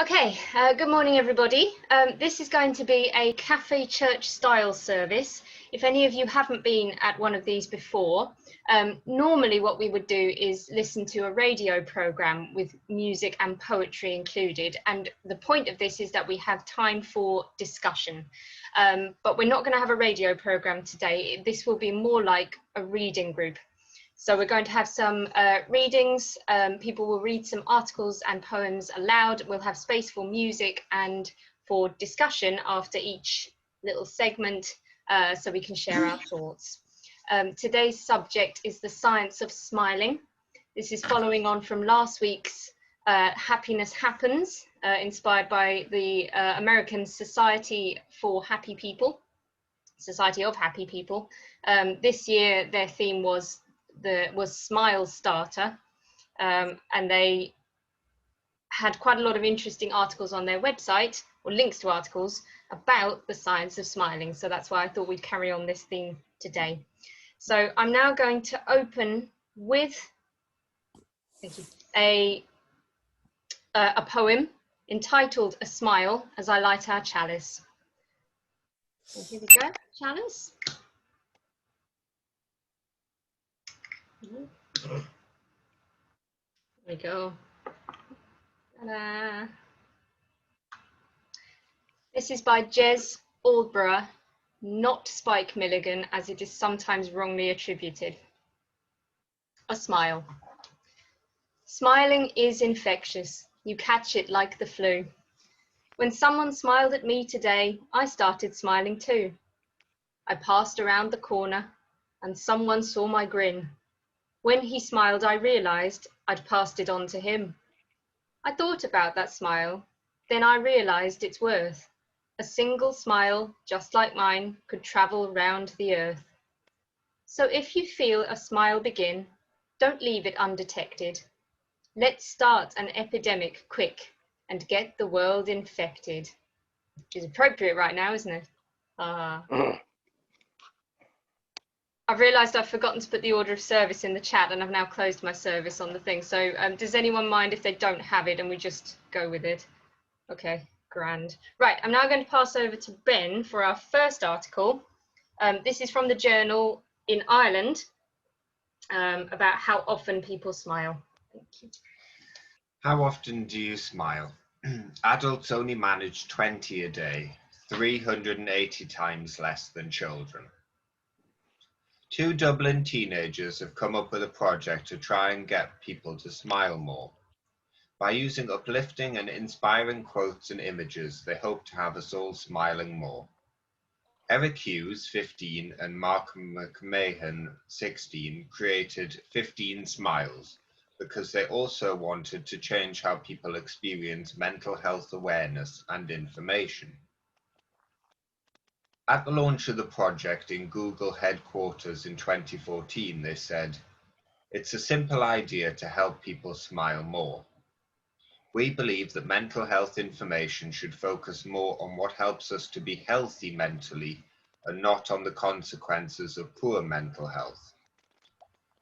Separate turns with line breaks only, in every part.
Okay, good morning everybody. This is going to be a cafe church style service. If any of you haven't been at one of these before, normally what we would do is listen to a radio program with music and poetry included, and the point of this is that we have time for discussion. But we're not going to have a radio program today. This will be more like a reading group. So we're going to have some readings. People will read some articles and poems aloud. We'll have space for music and for discussion after each little segment, so we can share our thoughts. Today's subject is the science of smiling. This is following on from last week's Happiness Happens, inspired by the American Society for Happy People, Society of Happy People. This year their theme was Smile Starter, and they had quite a lot of interesting articles on their website, or links to articles about the science of smiling. So that's why I thought we'd carry on this theme today. So I'm now going to open with a poem entitled A Smile as I Light Our Chalice. So here we go, chalice. There we go. Ta-da. This is by Jez Alborough, not Spike Milligan, as it is sometimes wrongly attributed. A smile. Smiling is infectious. You catch it like the flu. When someone smiled at me today, I started smiling too. I passed around the corner and someone saw my grin. When he smiled, I realized I'd passed it on to him. I thought about that smile, then I realized its worth. A single smile, just like mine, could travel round the earth. So if you feel a smile begin, don't leave it undetected. Let's start an epidemic quick and get the world infected. Which is appropriate right now, isn't it? I've realised I've forgotten to put the order of service in the chat, and I've now closed my service on the thing. So does anyone mind if they don't have it and we just go with it? Okay, grand. Right, I'm now going to pass over to Ben for our first article. This is from the Journal in Ireland about how often people smile. Thank you.
How often do you smile? Adults only manage 20 a day, 380 times less than children. Two Dublin teenagers have come up with a project to try and get people to smile more. By using uplifting and inspiring quotes and images, they hope to have us all smiling more. Eric Hughes, 15, and Mark McMahon, 16, created 15 Smiles because they also wanted to change how people experience mental health awareness and information. At the launch of the project in Google headquarters in 2014, they said, "It's a simple idea to help people smile more. We believe that mental health information should focus more on what helps us to be healthy mentally and not on the consequences of poor mental health.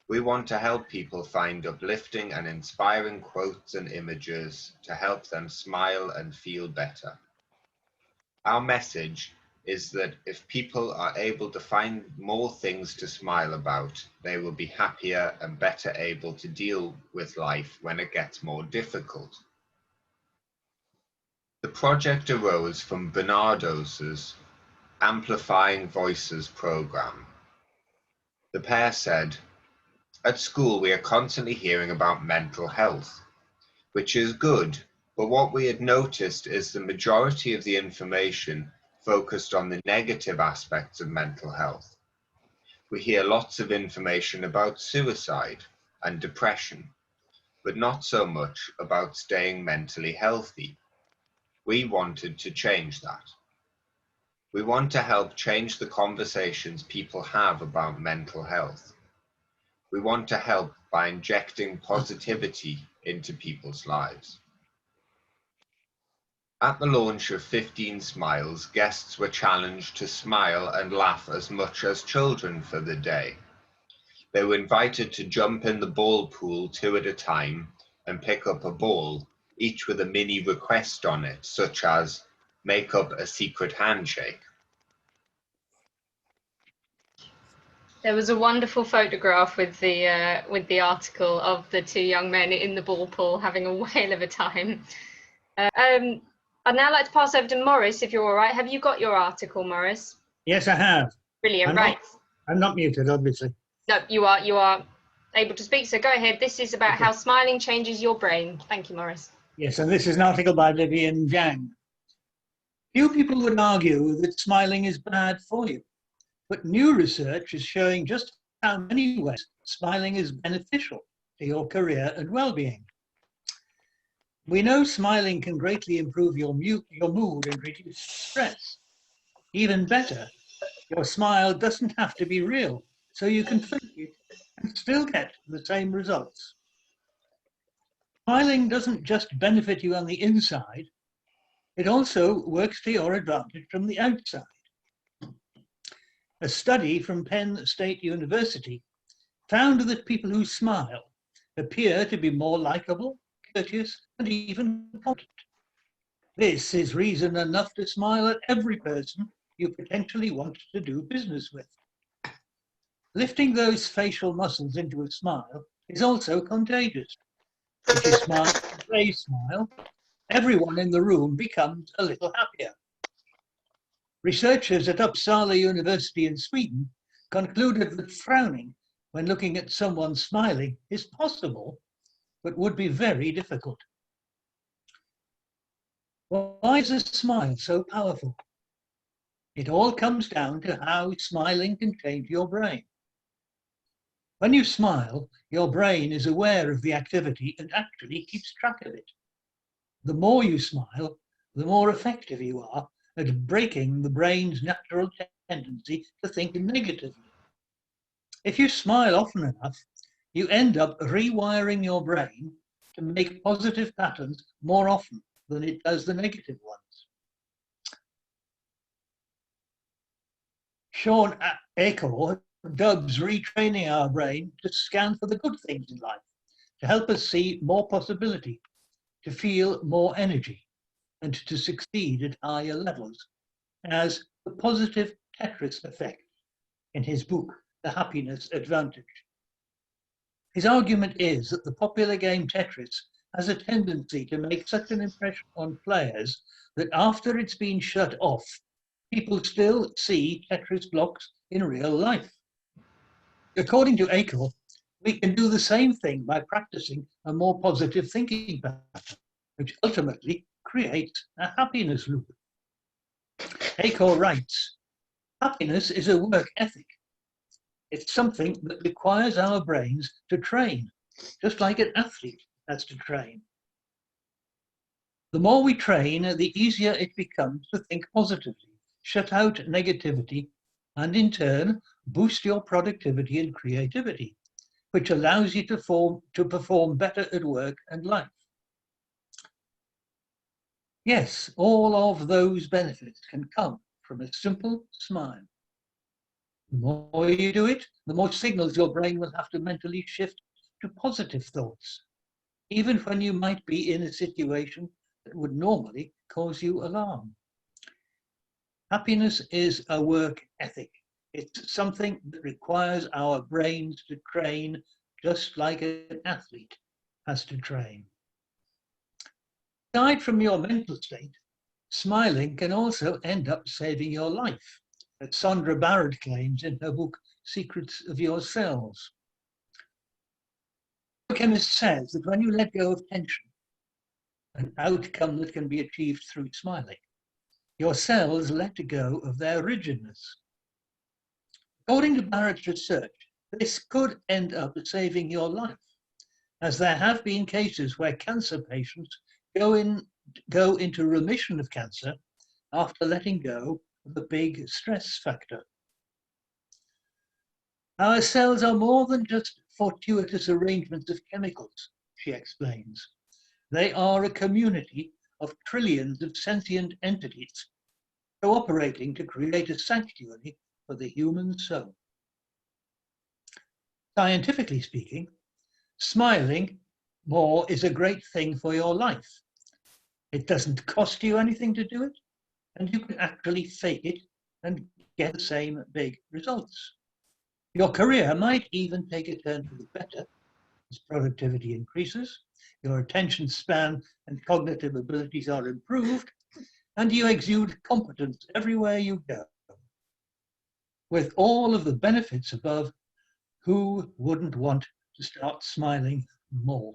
We want to help people find uplifting and inspiring quotes and images to help them smile and feel better. Our message is that if people are able to find more things to smile about, they will be happier and better able to deal with life when it gets more difficult." The project arose from Bernardo's Amplifying Voices program. The pair said, "At school we are constantly hearing about mental health, which is good, but what we had noticed is the majority of the information focused on the negative aspects of mental health. We hear lots of information about suicide and depression, but not so much about staying mentally healthy. We wanted to change that. We want to help change the conversations people have about mental health. We want to help by injecting positivity into people's lives." At the launch of 15 Smiles, guests were challenged to smile and laugh as much as children for the day. They were invited to jump in the ball pool 2 at a time and pick up a ball each with a mini request on it, such as make up a secret handshake.
There was a wonderful photograph with the article of the two young men in the ball pool having a whale of a time. I'd now like to pass over to Maurice, if you're all right. Have you got your article, Maurice?
Yes, I have.
Brilliant,
I'm not muted, obviously.
No, you are able to speak, so go ahead. This is about how smiling changes your brain. Thank you, Maurice.
Yes, and this is an article by Vivian Zhang. Few people would argue that smiling is bad for you, but new research is showing just how many ways smiling is beneficial to your career and well-being. We know smiling can greatly improve your mood and reduce stress. Even better, your smile doesn't have to be real, so you can fake it and still get the same results. Smiling doesn't just benefit you on the inside, it also works to your advantage from the outside. A study from Penn State University found that people who smile appear to be more likable, courteous, and even confident. This is reason enough to smile at every person you potentially want to do business with. Lifting those facial muscles into a smile is also contagious. If you smile, they smile, everyone in the room becomes a little happier. Researchers at Uppsala University in Sweden concluded that frowning when looking at someone smiling is possible, but would be very difficult. Why is a smile so powerful? It all comes down to how smiling can change your brain. When you smile, your brain is aware of the activity and actually keeps track of it. The more you smile, the more effective you are at breaking the brain's natural tendency to think negatively. If you smile often enough, you end up rewiring your brain to make positive patterns more often than it does the negative ones. Sean Acor dubs retraining our brain to scan for the good things in life, to help us see more possibility, to feel more energy, and to succeed at higher levels, as the positive Tetris effect in his book, The Happiness Advantage. His argument is that the popular game Tetris has a tendency to make such an impression on players that after it's been shut off, people still see Tetris blocks in real life. According to Acor, we can do the same thing by practicing a more positive thinking pattern, which ultimately creates a happiness loop. Acor writes, happiness is a work ethic. It's something that requires our brains to train, just like an athlete has to train. The more we train, the easier it becomes to think positively, shut out negativity, and in turn, boost your productivity and creativity, which allows you to perform better at work and life. Yes, all of those benefits can come from a simple smile. The more you do it, the more signals your brain will have to mentally shift to positive thoughts, even when you might be in a situation that would normally cause you alarm. Happiness is a work ethic. It's something that requires our brains to train just like an athlete has to train. Aside from your mental state, smiling can also end up saving your life, as Sandra Barrett claims in her book, Secrets of Your Cells. The chemist says that when you let go of tension, an outcome that can be achieved through smiling, your cells let go of their rigidness. According to Barrett's research, this could end up saving your life, as there have been cases where cancer patients go into remission of cancer after letting go of the big stress factor. Our cells are more than just fortuitous arrangements of chemicals, she explains. They are a community of trillions of sentient entities cooperating to create a sanctuary for the human soul. Scientifically speaking, smiling more is a great thing for your life, It doesn't cost you anything to do it, and you can actually fake it and get the same big results. Your career might even take a turn for the better as productivity increases, your attention span and cognitive abilities are improved, and you exude competence everywhere you go. With all of the benefits above, who wouldn't want to start smiling more?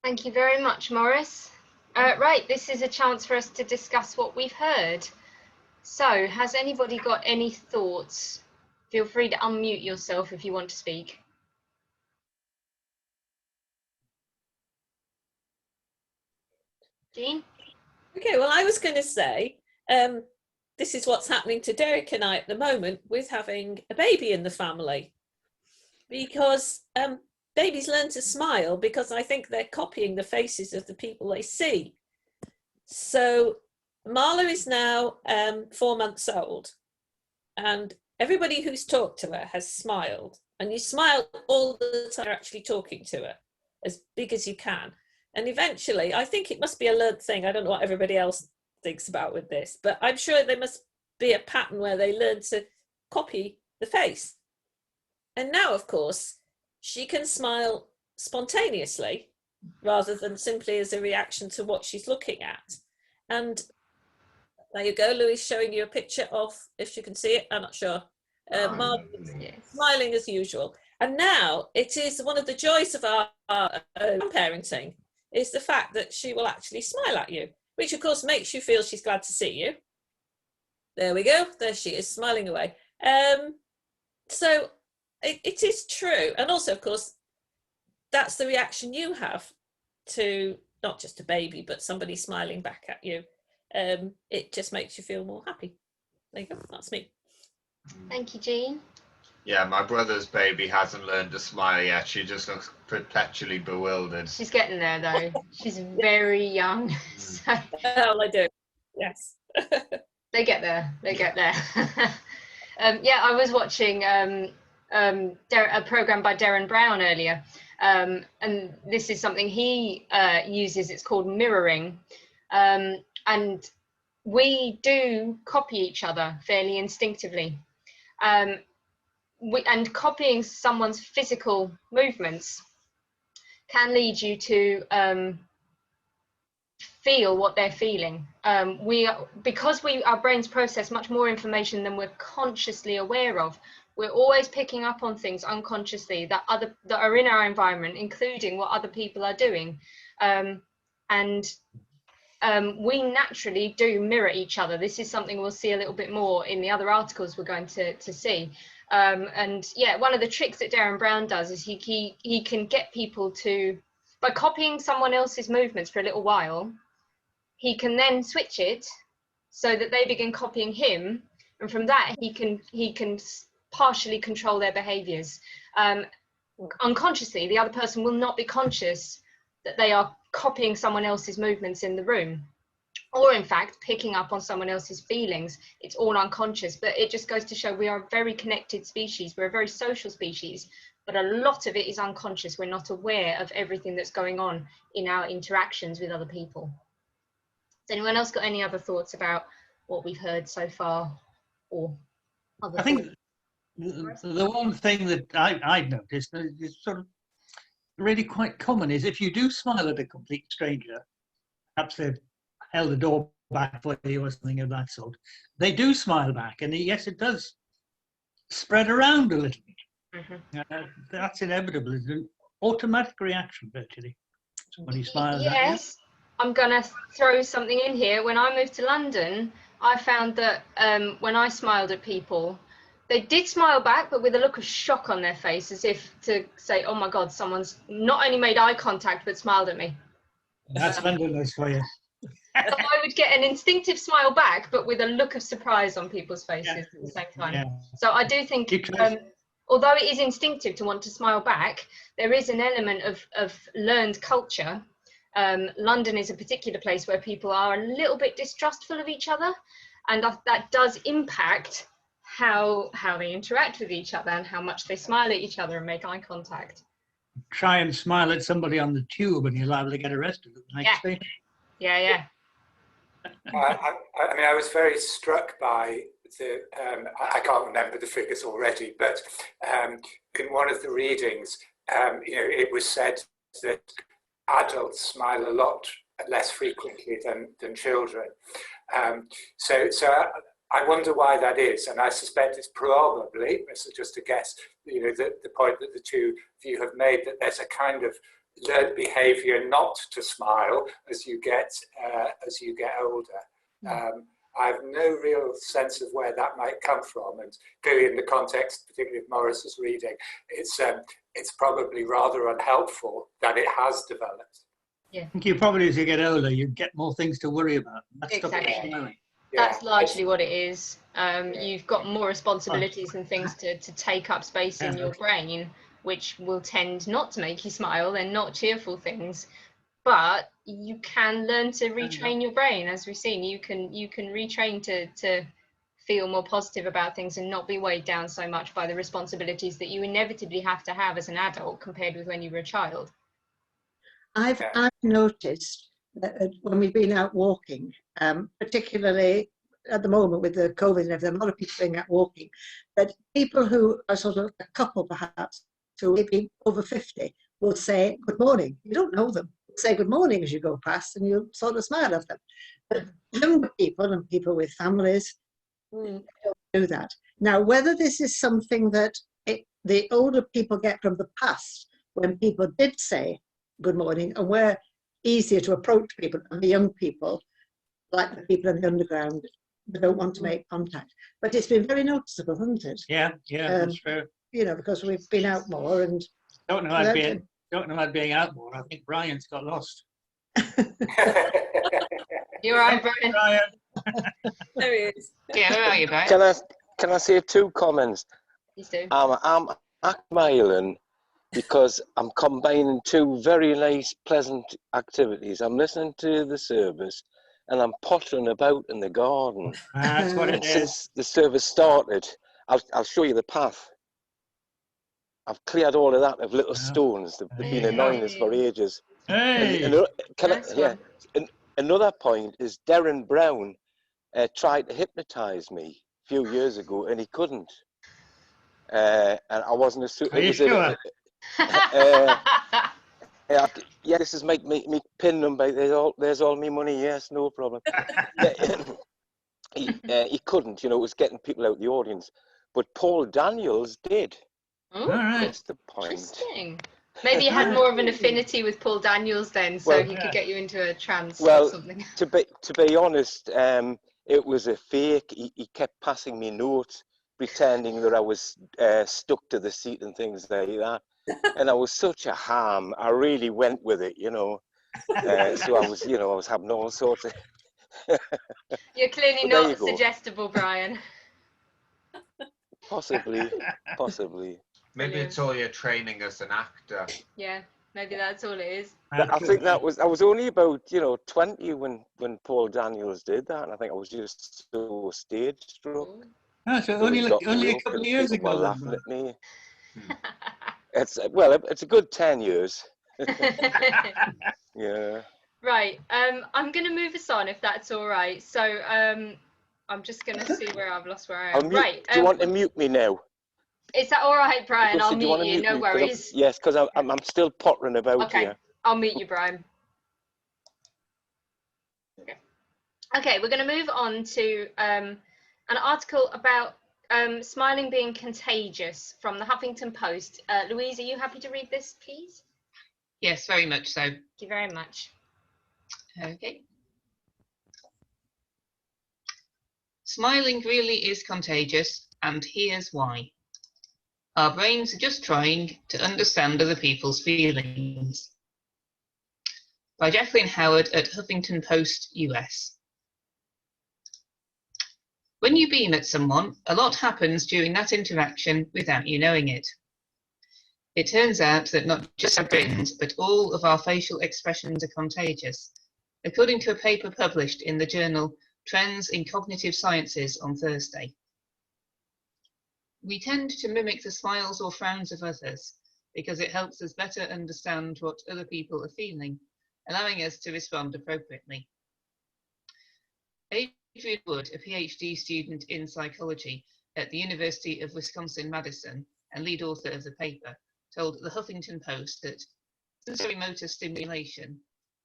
Thank you very much, Maurice. Right, this is a chance for us to discuss what we've heard. So, has anybody got any thoughts? Feel free to unmute yourself if you want to speak. Jean?
Okay, well, I was going to say, this is what's happening to Derek and I at the moment with having a baby in the family. Because babies learn to smile because I think they're copying the faces of the people they see. So Marla is now 4 months old, and everybody who's talked to her has smiled. And you smile all the time you're actually talking to her, as big as you can. And eventually, I think it must be a learned thing. I don't know what everybody else thinks about with this, but I'm sure there must be a pattern where they learn to copy the face. And now, of course, she can smile spontaneously rather than simply as a reaction to what she's looking at. And there you go, Louise, showing you a picture of, if you can see it, I'm not sure, Mark smiling as usual. And now it is one of the joys of our parenting is the fact that she will actually smile at you, which of course makes you feel she's glad to see you. There we go, there she is, smiling away. So it is true. And also, of course, that's the reaction you have to not just a baby, but somebody smiling back at you. It just makes you feel more happy. There you go, that's me.
Thank you, Jean.
Yeah, my brother's baby hasn't learned to smile yet. She just looks perpetually bewildered.
She's getting there, though. She's very young. So
Well, I do, yes.
they get there. They get there. Yeah, I was watching a program by Darren Brown earlier, and this is something he uses. It's called mirroring, and we do copy each other fairly instinctively. And copying someone's physical movements can lead you to feel what they're feeling. Because our brains process much more information than we're consciously aware of. We're always picking up on things unconsciously that are in our environment, including what other people are doing, and we naturally do mirror each other. This is something we'll see a little bit more in the other articles we're going to see. And yeah, one of the tricks that Darren Brown does is he can get people to, by copying someone else's movements for a little while, he can then switch it so that they begin copying him, and from that he can partially control their behaviors. Unconsciously, the other person will not be conscious that they are copying someone else's movements in the room, or in fact picking up on someone else's feelings. It's all unconscious, but it just goes to show we are a very connected species. We're a very social species, but a lot of it is unconscious. We're not aware of everything that's going on in our interactions with other people. Has anyone else got any other thoughts about what we've heard so far, or other
I think the one thing that I've noticed that is sort of really quite common is if you do smile at a complete stranger, perhaps they've held the door back for you or something of that sort, they do smile back, and yes, it does spread around a little bit. Mm-hmm. That's inevitable. It's an automatic reaction virtually when he smiles at you.
Yes, I'm gonna throw something in here. When I moved to London, I found that when I smiled at people, they did smile back, but with a look of shock on their face, as if to say, oh my God, someone's not only made eye contact, but smiled at me.
That's Londoners for you.
So I would get an instinctive smile back, but with a look of surprise on people's faces at the same time. Yeah. So I do think, although it is instinctive to want to smile back, there is an element of learned culture. London is a particular place where people are a little bit distrustful of each other, and that does impact how they interact with each other and how much they smile at each other and make eye contact.
Try and smile at somebody on the tube and you're liable to get arrested at the next station.
Yeah.
I mean, I was very struck by the, I can't remember the figures already, but in one of the readings, it was said that adults smile a lot less frequently than children. So I wonder why that is, and I suspect it's probably, this is just a guess, the point that the two of you have made, that there's a kind of learned behaviour not to smile as you get older. I have no real sense of where that might come from, and clearly in the context, particularly of Maurice's reading, it's probably rather unhelpful that it has developed.
Yeah.
I think you probably, as you get older, you get more things to worry about. That's
Exactly.
smiling.
That's largely what it is. You've got more responsibilities and things to take up space in your brain, which will tend not to make you smile. They're not cheerful things, but you can learn to retrain your brain. As we've seen, you can retrain to feel more positive about things and not be weighed down so much by the responsibilities that you inevitably have to have as an adult compared with when you were a child.
I've noticed that when we've been out walking, particularly at the moment with the COVID and everything, a lot of people being out walking, that people who are sort of a couple perhaps, who may be over 50, will say good morning. You don't know them. Say good morning as you go past and you sort of smile at them. But younger people and people with families don't do that. Now, whether this is something that the older people get from the past, when people did say good morning and were easier to approach people, and the young people, like the people in the underground, they don't want to make contact. But it's been very noticeable, hasn't it?
Yeah, that's true.
Because we've been out more and
Don't know about being out more. I think Brian's got lost.
You're right, Brian.
There he is.
Yeah, where are you, Brian?
Can I say two comments?
Please do.
I'm smiling because I'm combining two very nice, pleasant activities. I'm listening to the service and I'm pottering about in the garden.
That's what it
And
is.
since the service started, I'll show you the path. I've cleared all of that of little stones that have been annoying us for ages.
Hey!
Another point is Darren Brown tried to hypnotise me a few years ago and he couldn't. And I wasn't a
Are you sure?
Yeah, this is my PIN number. There's all my money. Yes, no problem. He couldn't, it was getting people out the audience. But Paul Daniels did.
All right.
That's the point.
Interesting. Maybe you had more of an affinity with Paul Daniels then, so he could get you into a trance or something.
To be honest, it was a fake. He kept passing me notes, pretending that I was stuck to the seat and things like that. And I was such a ham. I really went with it, So I was having all sorts of.
You're clearly not suggestible, Brian.
Possibly.
Maybe it's all your training as an actor.
Yeah, maybe that's all it is.
I think I was only about 20 when Paul Daniels did that, and I think I was just so stage struck.
Oh, so only a couple of years ago.
Laughing at me. It's a good 10 years. Yeah.
Right. I'm going to move us on if that's all right. So I'm just going to see where I've lost where I am. Right.
Do you want to mute me now?
Is that all right, Brian? I'll mute you. No worries.
Yes, because I'm still pottering about here.
Okay. I'll mute you, Brian. Okay. We're going to move on to an article about smiling being contagious from the Huffington Post. Louise, are you happy to read this, please?
Yes, very much so.
Thank you very much.
Okay. Smiling really is contagious, and here's why. Our brains are just trying to understand other people's feelings. By Jacqueline Howard at Huffington Post, US. When you beam at someone, a lot happens during that interaction without you knowing it. It turns out that not just our grins, but all of our facial expressions are contagious, according to a paper published in the journal Trends in Cognitive Sciences on Thursday. We tend to mimic the smiles or frowns of others, because it helps us better understand what other people are feeling, allowing us to respond appropriately. Adrian Wood, a PhD student in psychology at the University of Wisconsin-Madison and lead author of the paper, told the Huffington Post that sensory motor stimulation,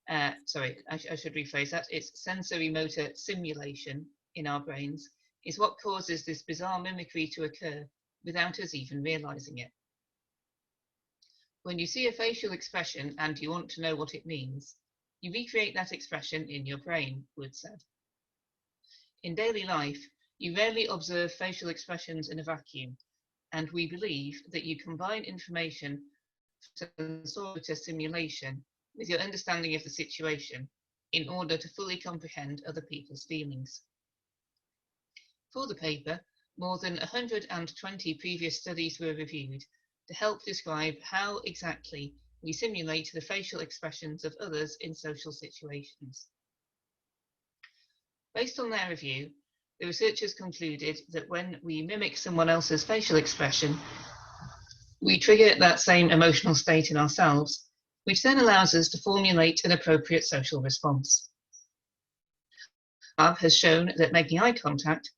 I should rephrase that, it's sensory motor simulation in our brains is what causes this bizarre mimicry to occur without us even realizing it. When you see a facial expression and you want to know what it means, you recreate that expression in your brain, Wood said. In daily life, you rarely observe facial expressions in a vacuum, and we believe that you combine information from sensory simulation with your understanding of the situation in order to fully comprehend other people's feelings. For the paper, more than 120 previous studies were reviewed to help describe how exactly we simulate the facial expressions of others in social situations. Based on their review, the researchers concluded that when we mimic someone else's facial expression, we trigger that same emotional state in ourselves, which then allows us to formulate an appropriate social response. Lab has shown that making eye contact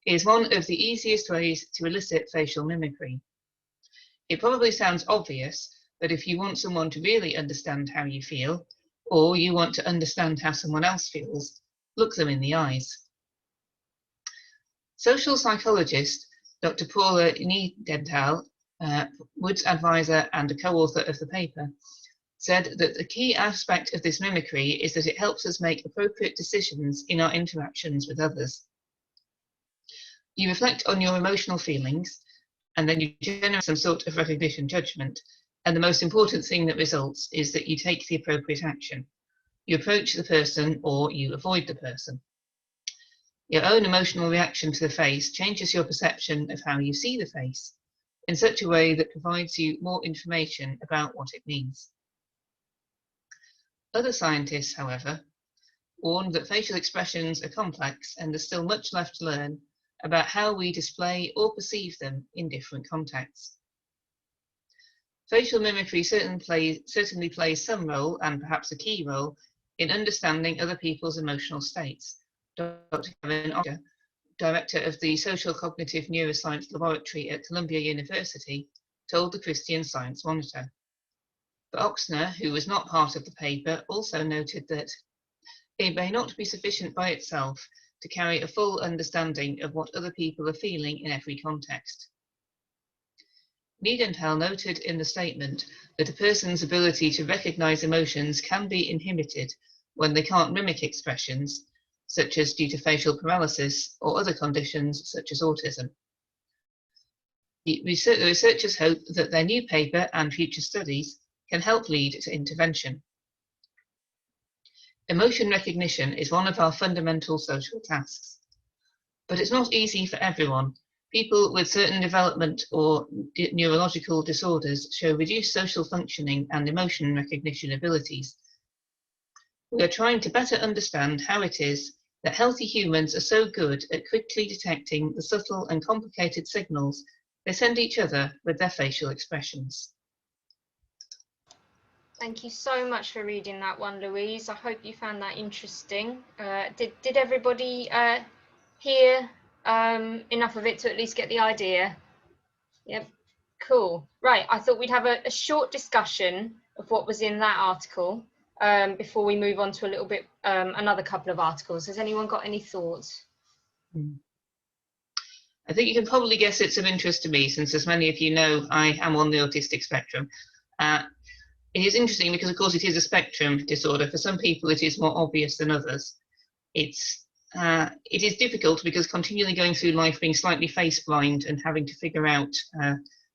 is one of the easiest ways to elicit facial mimicry. It probably sounds obvious, but if you want someone to really understand how you feel, or you want to understand how someone else feels, look them in the eyes. Social psychologist Dr. Paula Niedenthal, Wood's advisor and a co-author of the paper, said that the key aspect of this mimicry is that it helps us make appropriate decisions in our interactions with others. You reflect on your emotional feelings, and then you generate some sort of recognition judgment, and the most important thing that results is that you take the appropriate action. You approach the person or you avoid the person. Your own emotional reaction to the face changes your perception of how you see the face in such a way that provides you more information about what it means. Other scientists, however, warn that facial expressions are complex and there's still much left to learn about how we display or perceive them in different contexts. Facial mimicry certainly plays some role, and perhaps a key role, in understanding other people's emotional states. Dr. Kevin Ochsner, director of the Social Cognitive Neuroscience Laboratory at Columbia University, told the Christian Science Monitor. But Ochsner, who was not part of the paper, also noted that it may not be sufficient by itself to carry a full understanding of what other people are feeling in every context. Niedenthal noted in the statement that a person's ability to recognize emotions can be inhibited when they can't mimic expressions, such as due to facial paralysis or other conditions such as autism. The researchers hope that their new paper and future studies can help lead to intervention. Emotion recognition is one of our fundamental social tasks, but it's not easy for everyone. People with certain development or neurological disorders show reduced social functioning and emotion recognition abilities. We are trying to better understand how it is that healthy humans are so good at quickly detecting the subtle and complicated signals they send each other with their facial expressions.
Thank you so much for reading that one, Louise. I hope you found that interesting. Did everybody hear enough of it to at least get the idea? Yep, cool. Right, I thought we'd have a short discussion of what was in that article before we move on to a little bit, another couple of articles. Has anyone got any thoughts?
I think you can probably guess it's of interest to me, since as many of you know, I am on the autistic spectrum. It is interesting because, of course, it is a spectrum disorder. For some people, it is more obvious than others. It is difficult because continually going through life being slightly face blind and having to figure out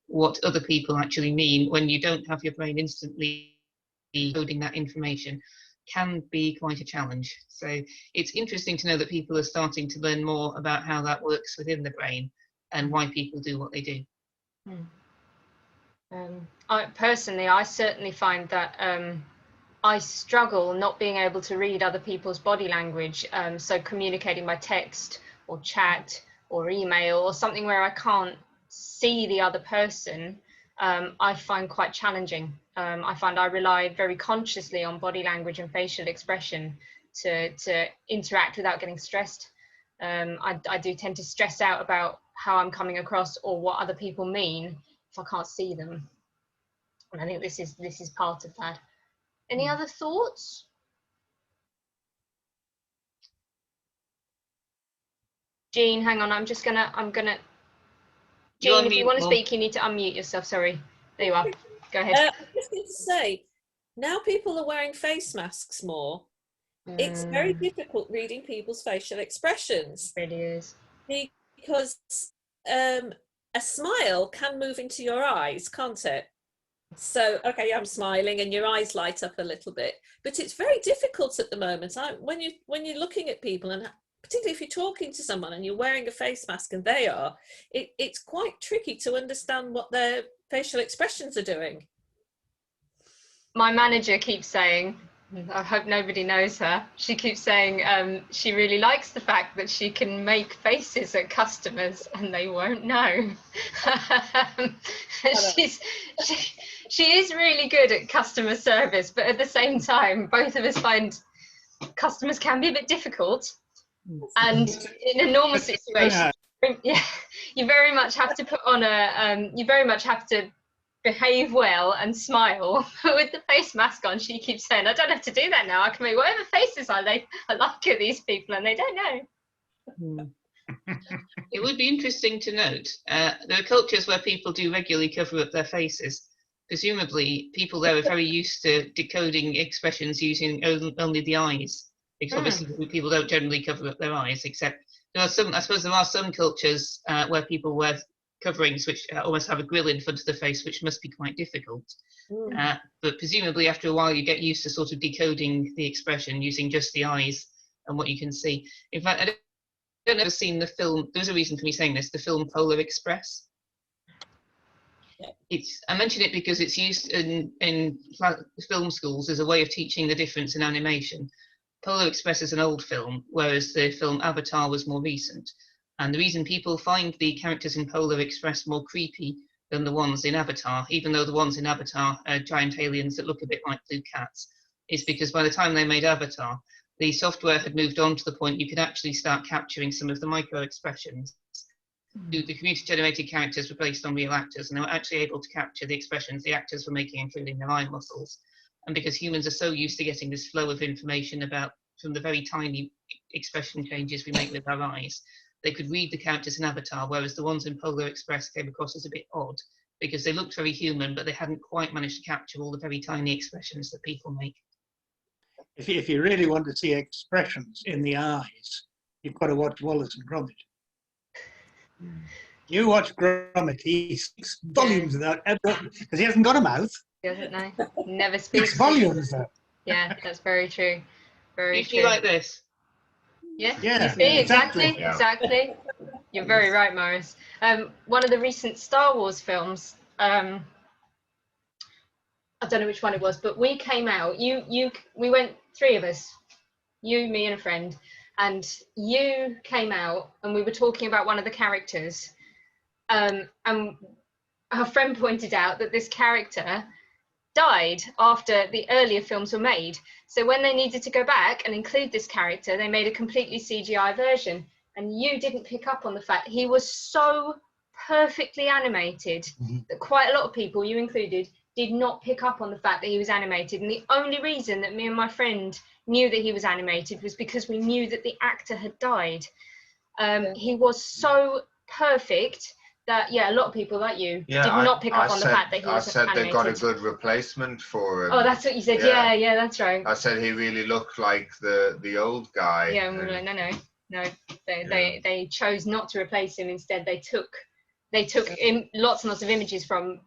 what other people actually mean when you don't have your brain instantly coding that information can be quite a challenge. So it's interesting to know that people are starting to learn more about how that works within the brain and why people do what they do.
I certainly find that I struggle not being able to read other people's body language. So communicating by text or chat or email or something where I can't see the other person, I find quite challenging. I find I rely very consciously on body language and facial expression to interact without getting stressed. I do tend to stress out about how I'm coming across or what other people mean if I can't see them. And I think this is part of that. Any other thoughts? Jean, hang on, I'm gonna Jean, if you want to speak, you need to unmute yourself. Sorry. There you are. Go ahead.
I just need to say, now people are wearing face masks more. It's very difficult reading people's facial expressions.
It really is.
Because a smile can move into your eyes, can't it? So, okay, I'm smiling and your eyes light up a little bit, but it's very difficult at the moment. When you're looking at people, and particularly if you're talking to someone and you're wearing a face mask and they are, it's quite tricky to understand what their facial expressions are doing.
My manager keeps saying, I hope nobody knows her, she keeps saying she really likes the fact that she can make faces at customers and they won't know. She is really good at customer service, but at the same time, both of us find customers can be a bit difficult. And in a normal situation, yeah, you very much have to put on you very much have to behave well and smile. But with the face mask on, she keeps saying, I don't have to do that now. I can make whatever faces I like at these people, and they don't know.
It would be interesting to note, there are cultures where people do regularly cover up their faces. Presumably, people there are very used to decoding expressions using only the eyes. Because obviously people don't generally cover up their eyes, except there are some, I suppose there are some cultures where people wear coverings which almost have a grill in front of the face, which must be quite difficult. But presumably after a while you get used to sort of decoding the expression using just the eyes and what you can see. In fact, I don't know if you've seen the film, there's a reason for me saying this, the film Polar Express. I mention it because it's used in film schools as a way of teaching the difference in animation. Polar Express is an old film, whereas the film Avatar was more recent. And the reason people find the characters in Polar Express more creepy than the ones in Avatar, even though the ones in Avatar are giant aliens that look a bit like blue cats, is because by the time they made Avatar, the software had moved on to the point you could actually start capturing some of the micro expressions. The computer-generated characters were based on real actors, and they were actually able to capture the expressions the actors were making, including their eye muscles. And because humans are so used to getting this flow of information from the very tiny expression changes we make with our eyes, they could read the characters in Avatar, whereas the ones in Polar Express came across as a bit odd, because they looked very human, but they hadn't quite managed to capture all the very tiny expressions that people make.
If you really want to see expressions in the eyes, you've got to watch Wallace and Gromit. You watch Gromit, he speaks volumes without ever, because he hasn't got a mouth.
He doesn't know. Never speaks.
Volumes though.
Yeah, that's very true. Very true.
You like this?
Yeah,
yeah,
you see, exactly.
Yeah.
You're very right, Maurice. One of the recent Star Wars films, I don't know which one it was, but we came out, we went, three of us, you, me and a friend, and you came out and we were talking about one of the characters, and our friend pointed out that this character died after the earlier films were made. So when they needed to go back and include this character, they made a completely CGI version. And you didn't pick up on the fact he was so perfectly animated that quite a lot of people, you included, did not pick up on the fact that he was animated. And the only reason that me and my friend knew that he was animated was because we knew that the actor had died. He was so perfect that, yeah, a lot of people like you did not pick up on the fact that he was animated.
I said they got a good replacement for him.
Oh, that's what you said. Yeah, that's right.
I said he really looked like the old guy.
Yeah, and we were like, no. They chose not to replace him. Instead, they took lots and lots of images from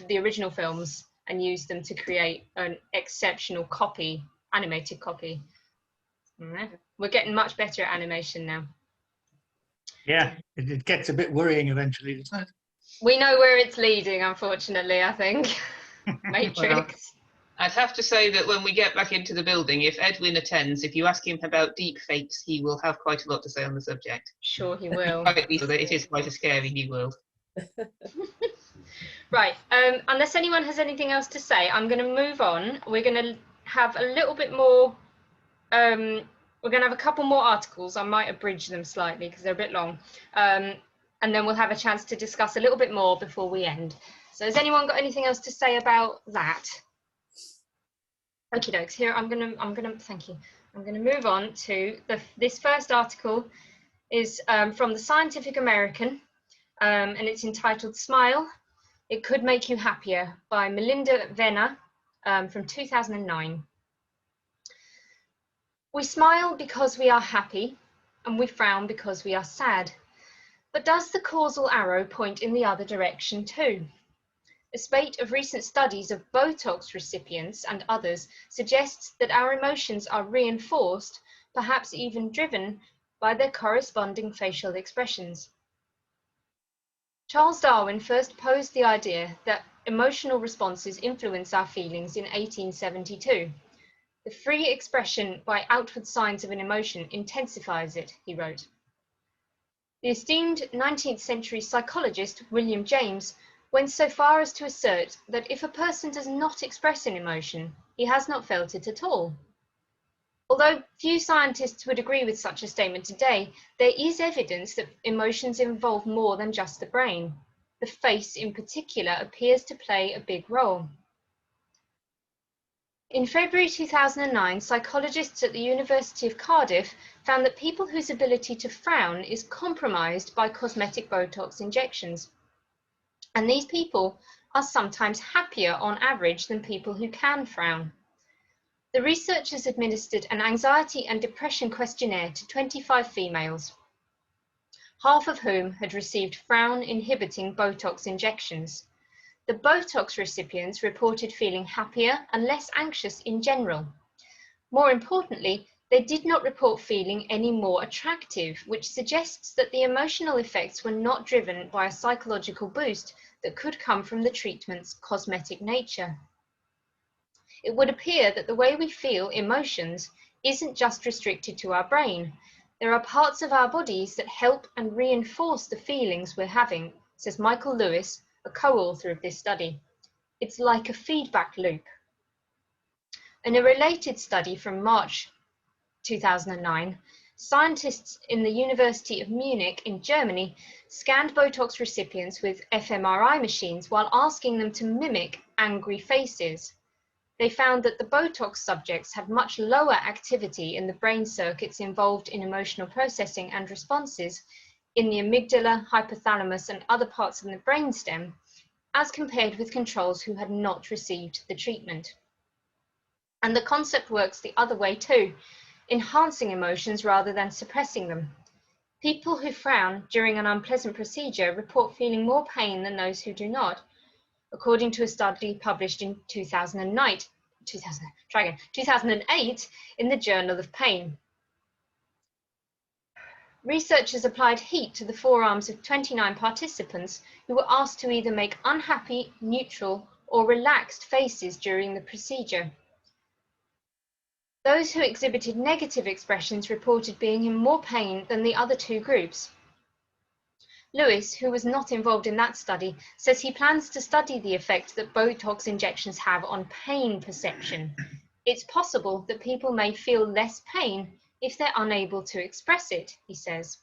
the original films and used them to create an exceptional animated copy. We're getting much better at animation now.
Yeah, it gets a bit worrying eventually, doesn't it?
We know where it's leading, unfortunately, I think. Matrix.
Well, I'd have to say that when we get back into the building, if Edwin attends, if you ask him about deep fakes, he will have quite a lot to say on the subject.
Sure he will.
It is quite a scary new world.
Right, unless anyone has anything else to say, I'm going to move on. We're going to have a little bit more, we're going to have a couple more articles. I might abridge them slightly because they're a bit long. And then we'll have a chance to discuss a little bit more before we end. So has anyone got anything else to say about that? Okie dokes, here thank you. I'm gonna move on to this first article is from the Scientific American, and it's entitled Smile, It Could Make You Happier by Melinda Wenner from 2009. We smile because we are happy, and we frown because we are sad. But does the causal arrow point in the other direction too? A spate of recent studies of Botox recipients and others suggests that our emotions are reinforced, perhaps even driven, by their corresponding facial expressions. Charles Darwin first posed the idea that emotional responses influence our feelings in 1872. The free expression by outward signs of an emotion intensifies it, he wrote. The esteemed 19th century psychologist William James went so far as to assert that if a person does not express an emotion, he has not felt it at all. Although few scientists would agree with such a statement today, there is evidence that emotions involve more than just the brain. The face in particular appears to play a big role. In February 2009, psychologists at the University of Cardiff found that people whose ability to frown is compromised by cosmetic Botox injections. And these people are sometimes happier on average than people who can frown. The researchers administered an anxiety and depression questionnaire to 25 females, half of whom had received frown-inhibiting Botox injections. The Botox recipients reported feeling happier and less anxious in general. More importantly, they did not report feeling any more attractive, which suggests that the emotional effects were not driven by a psychological boost that could come from the treatment's cosmetic nature. It would appear that the way we feel emotions isn't just restricted to our brain. There are parts of our bodies that help and reinforce the feelings we're having, says Michael Lewis, a co-author of this study. It's like a feedback loop. In a related study from March 2009, scientists in the University of Munich in Germany scanned Botox recipients with fMRI machines while asking them to mimic angry faces. They found that the Botox subjects had much lower activity in the brain circuits involved in emotional processing and responses in the amygdala, hypothalamus, and other parts of the brainstem, as compared with controls who had not received the treatment. And the concept works the other way too, enhancing emotions rather than suppressing them. People who frown during an unpleasant procedure report feeling more pain than those who do not, according to a study published in 2008 in the Journal of Pain. Researchers applied heat to the forearms of 29 participants who were asked to either make unhappy, neutral, or relaxed faces during the procedure. Those who exhibited negative expressions reported being in more pain than the other two groups. Lewis, who was not involved in that study, says he plans to study the effect that Botox injections have on pain perception. It's possible that people may feel less pain if they're unable to express it, he says.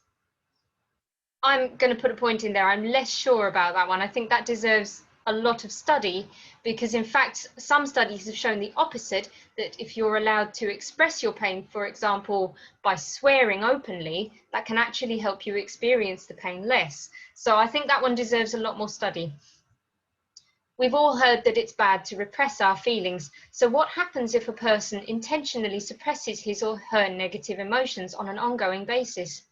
I'm going to put a point in there. I'm less sure about that one. I think that deserves a lot of study because, in fact, some studies have shown the opposite, that if you're allowed to express your pain, for example, by swearing openly, that can actually help you experience the pain less. So I think that one deserves a lot more study. We've all heard that it's bad to repress our feelings. So what happens if a person intentionally suppresses his or her negative emotions on an ongoing basis?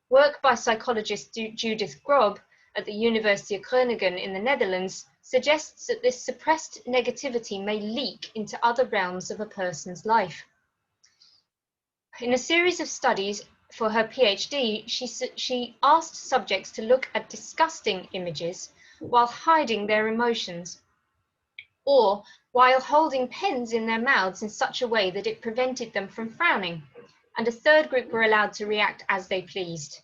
Work by psychologist Judith Grob at the University of Groningen in the Netherlands suggests that this suppressed negativity may leak into other realms of a person's life. In a series of studies for her PhD, she asked subjects to look at disgusting images while hiding their emotions, or while holding pens in their mouths in such a way that it prevented them from frowning, and a third group were allowed to react as they pleased.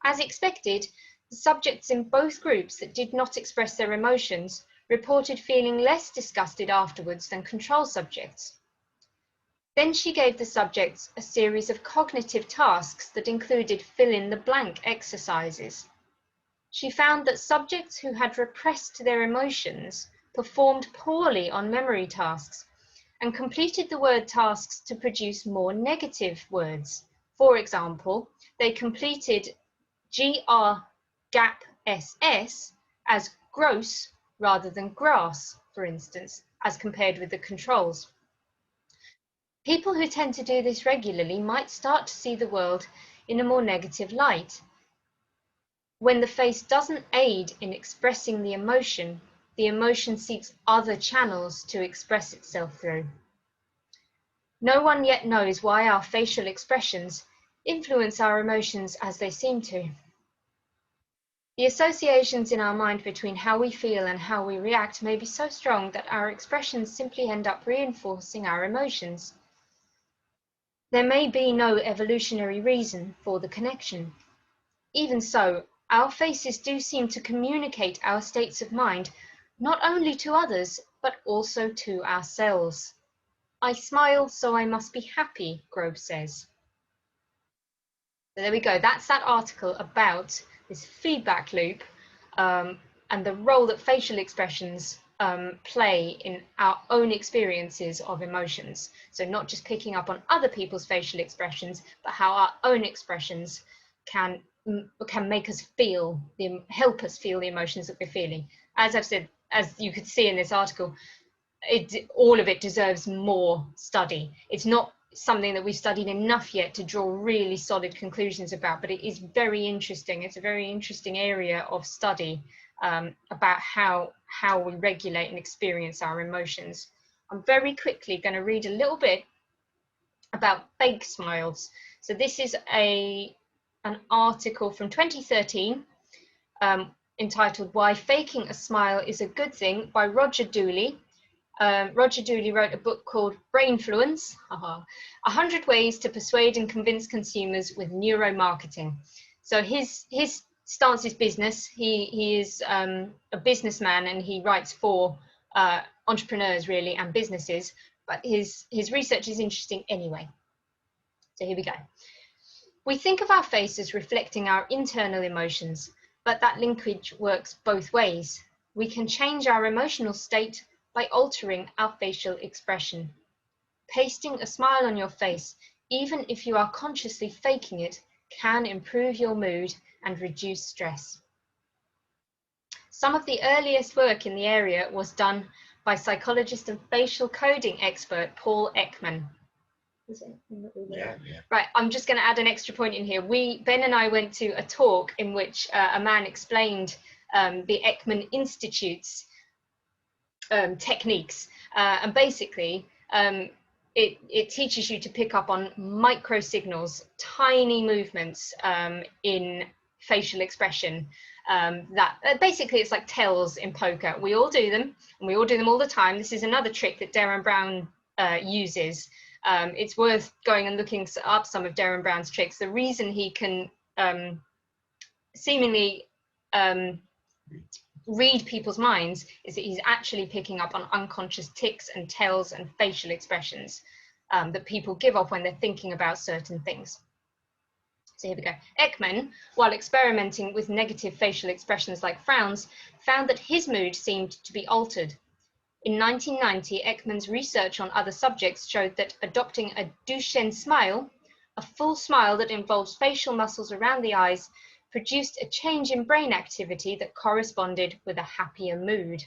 As expected, The subjects in both groups that did not express their emotions reported feeling less disgusted afterwards than control subjects. Then she gave the subjects a series of cognitive tasks that included fill-in-the-blank exercises. She found that subjects who had repressed their emotions performed poorly on memory tasks and completed the word tasks to produce more negative words. For example, they completed GR-GAP-SS as gross rather than grass, for instance, as compared with the controls. People who tend to do this regularly might start to see the world in a more negative light. When the face doesn't aid in expressing the emotion seeks other channels to express itself through. No one yet knows why our facial expressions influence our emotions as they seem to. The associations in our mind between how we feel and how we react may be so strong that our expressions simply end up reinforcing our emotions. There may be no evolutionary reason for the connection. Even so, our faces do seem to communicate our states of mind, not only to others, but also to ourselves. I smile, so I must be happy, Grove says. So there we go. That's that article about this feedback loop and the role that facial expressions play in our own experiences of emotions. So not just picking up on other people's facial expressions, but how our own expressions can make us feel, help us feel the emotions that we're feeling. As I've said, as you could see in this article, all of it deserves more study. It's not something that we've studied enough yet to draw really solid conclusions about, but it is very interesting. It's a very interesting area of study about how we regulate and experience our emotions. I'm very quickly going to read a little bit about fake smiles. So this is an article from 2013 entitled "Why Faking a Smile is a Good Thing" by Roger Dooley. Roger Dooley wrote a book called Brainfluence, 100 Ways to Persuade and Convince Consumers with Neuromarketing. So his stance is business. He is a businessman and he writes for entrepreneurs really and businesses, but his research is interesting anyway. So here we go. We think of our face as reflecting our internal emotions, but that linkage works both ways. We can change our emotional state by altering our facial expression. Pasting a smile on your face, even if you are consciously faking it, can improve your mood and reduce stress. Some of the earliest work in the area was done by psychologist and facial coding expert Paul Ekman.
Yeah.
Right, I'm just going to add an extra point in here. Ben and I went to a talk in which a man explained the Ekman Institute's techniques, and basically it teaches you to pick up on micro signals, tiny movements in facial expression that basically it's like tells in poker. We all do them, and we all do them all the time. This is another trick that Darren Brown uses. It's worth going and looking up some of Darren Brown's tricks. The reason he can seemingly read people's minds is that he's actually picking up on unconscious tics and tells and facial expressions that people give off when they're thinking about certain things. So here we go. Ekman, while experimenting with negative facial expressions like frowns, found that his mood seemed to be altered. In 1990, Ekman's research on other subjects showed that adopting a Duchenne smile, a full smile that involves facial muscles around the eyes, produced a change in brain activity that corresponded with a happier mood.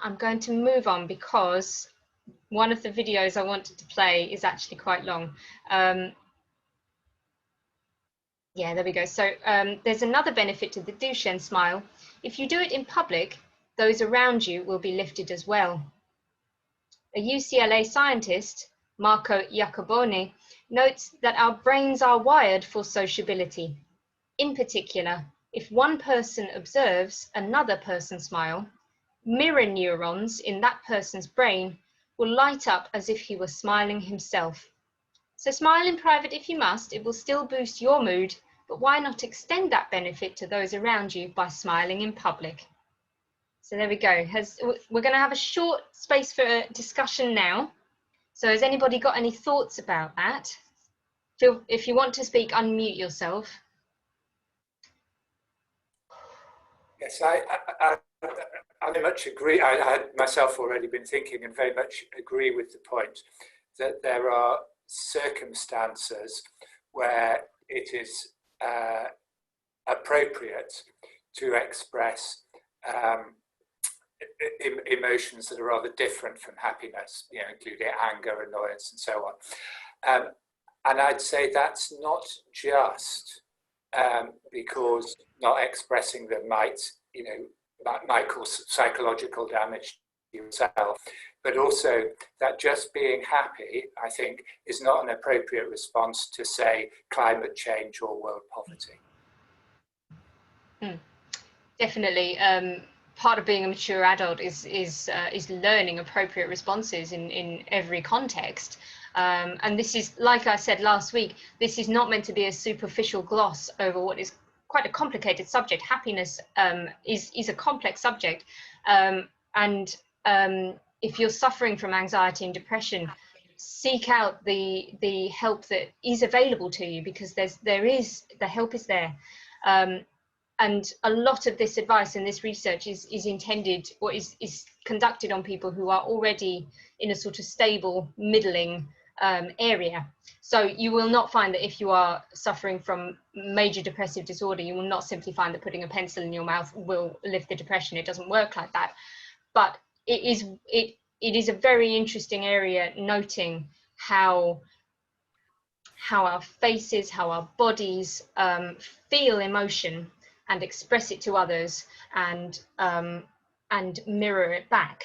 I'm going to move on because one of the videos I wanted to play is actually quite long. Yeah, there we go. So there's another benefit to the Duchenne smile. If you do it in public, those around you will be lifted as well. A UCLA scientist, Marco Iacoboni, notes that our brains are wired for sociability. In particular, if one person observes another person smile, mirror neurons in that person's brain will light up as if he were smiling himself. So smile in private if you must, it will still boost your mood, but why not extend that benefit to those around you by smiling in public? So there we go. We're going to have a short space for discussion now. So has anybody got any thoughts about that? If you want to speak, unmute yourself.
Yes, I very much agree. I had myself already been thinking and very much agree with the point that there are circumstances where it is appropriate to express emotions that are rather different from happiness, you know, including anger, annoyance, and so on. And I'd say that's not just because not expressing them might, you know, might cause psychological damage to yourself, but also that just being happy, I think, is not an appropriate response to, say, climate change or world poverty.
Definitely. Part of being a mature adult is learning appropriate responses in every context. And this is, like I said last week, this is not meant to be a superficial gloss over what is quite a complicated subject. Happiness is a complex subject. If you're suffering from anxiety and depression, seek out the help that is available to you, because the help is there. And a lot of this advice and this research is intended, or is conducted on people who are already in a sort of stable, middling area. So you will not find that if you are suffering from major depressive disorder, you will not simply find that putting a pencil in your mouth will lift the depression. It doesn't work like that. But it is a very interesting area, noting how our faces, how our bodies feel emotion and express it to others, and mirror it back.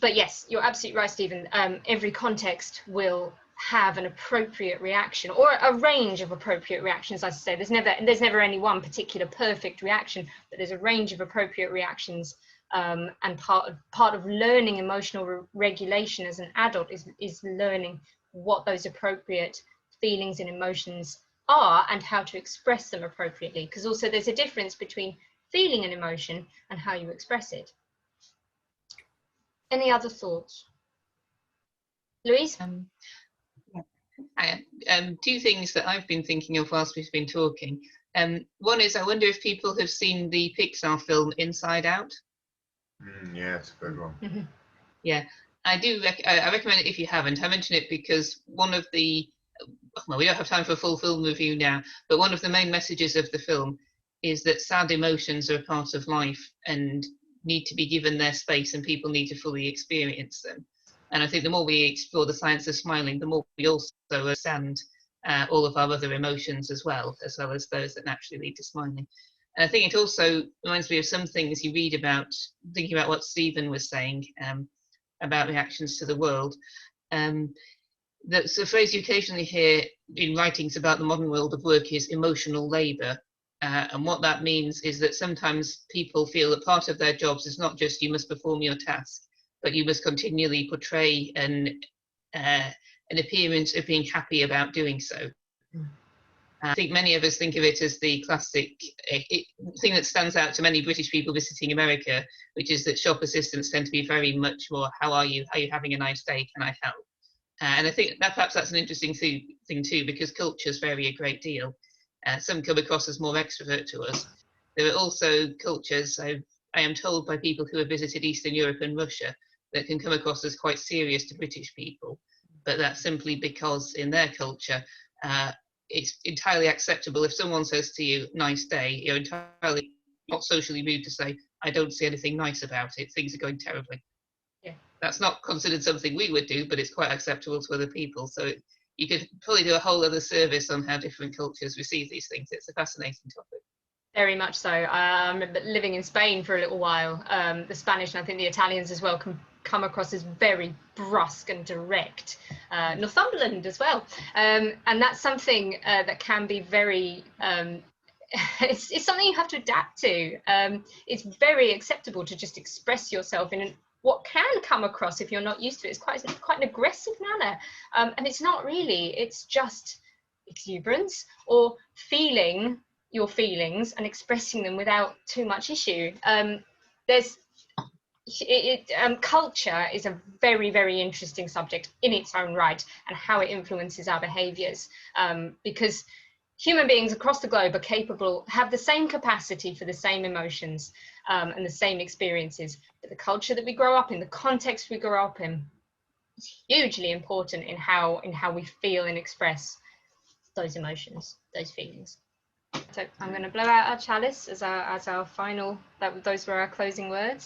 But yes, you're absolutely right, Stephen. Every context will have an appropriate reaction, or a range of appropriate reactions. I say there's never any one particular perfect reaction, but there's a range of appropriate reactions. And part of learning emotional regulation as an adult is learning what those appropriate feelings and emotions are and how to express them appropriately, because also there's a difference between feeling an emotion and how you express it. Any other thoughts? Louise?
Two things that I've been thinking of whilst we've been talking. One is, I wonder if people have seen the Pixar film Inside Out.
Yeah, it's a good one.
Mm-hmm.
Yeah, I do. I recommend it if you haven't. I mention it because one of the, well, we don't have time for a full film review now, but one of the main messages of the film is that sad emotions are a part of life and need to be given their space, and people need to fully experience them. And I think the more we explore the science of smiling, the more we also understand all of our other emotions as well as those that naturally lead to smiling. And I think it also reminds me of some things you read about, thinking about what Stephen was saying about reactions to the world. That's a phrase you occasionally hear in writings about the modern world of work is emotional labour. And what that means is that sometimes people feel that part of their jobs is not just you must perform your task, but you must continually portray an appearance of being happy about doing so. I think many of us think of it as the classic thing that stands out to many British people visiting America, which is that shop assistants tend to be very much more, how are you? Are you having a nice day? Can I help? And I think that perhaps that's an interesting thing too, because cultures vary a great deal. Some come across as more extrovert to us. There are also cultures, I am told by people who have visited Eastern Europe and Russia, that can come across as quite serious to British people. But that's simply because in their culture, it's entirely acceptable if someone says to you, nice day, you're entirely not socially rude to say, I don't see anything nice about it, things are going terribly.
Yeah.
That's not considered something we would do, but it's quite acceptable to other people. So you could probably do a whole other service on how different cultures receive these things. It's a fascinating topic.
Very much so. I remember living in Spain for a little while. The Spanish, and I think the Italians as well, can come across as very brusque and direct. Northumberland as well. And that's something that can be very, it's something you have to adapt to. It's very acceptable to just express yourself in what can come across, if you're not used to it, it's quite an aggressive manner. And it's not really, it's just exuberance, or feeling your feelings and expressing them without too much issue. Culture is a very, very interesting subject in its own right, and how it influences our behaviours, because human beings across the globe are capable, have the same capacity for the same emotions and the same experiences. But the culture that we grow up in, the context we grow up in, is hugely important in how we feel and express those emotions, those feelings. So I'm going to blow out our chalice as our final. Those were our closing words.